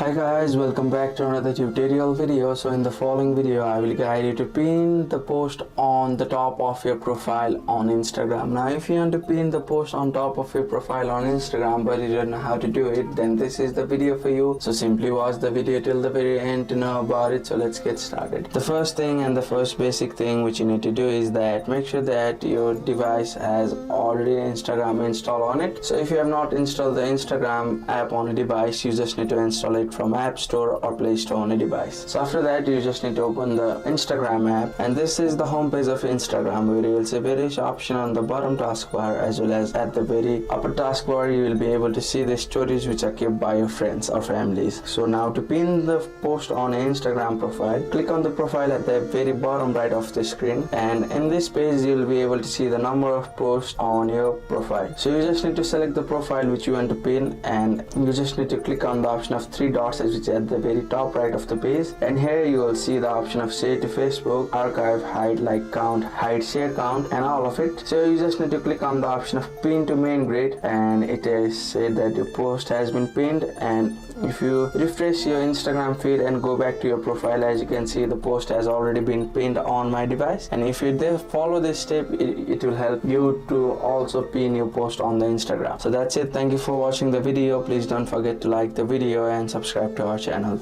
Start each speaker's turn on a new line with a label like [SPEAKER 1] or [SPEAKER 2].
[SPEAKER 1] Hi guys, welcome back to another tutorial video. So in the following video I will guide you to pin the post on the top of your profile on Instagram. Now if you want to pin the post on top of your profile on Instagram but you don't know how to do it, then this is the video for you. So simply watch the video till the very end to know about it. So let's get started. The first thing and the first basic thing which you need to do is that make sure that your device has already Instagram installed on it. So if you have not installed the Instagram app on a device, you just need to install it from App Store or Play Store on a device. So after that you just need to open the Instagram app, and this is the home page of Instagram where you will see various options on the bottom taskbar as well as at the very upper taskbar you will be able to see the stories which are kept by your friends or families. So now to pin the post on an Instagram profile, click on the profile at the very bottom right of the screen, and in this page you will be able to see the number of posts on your profile. So you just need to select the profile which you want to pin, and you just need to click on the option of three dots which is at the very top right of the page, and here you will see the option of share to Facebook, archive, hide, like count, hide, share count, and all of it. So you just need to click on the option of pin to main grid, and it is said that your post has been pinned. And if you refresh your Instagram feed and go back to your profile, as you can see the post has already been pinned on my device. And if you follow this step, it will help you to also pin your post on the Instagram. So that's it. Thank you for watching the video. Please don't forget to like the video and subscribe to our channel.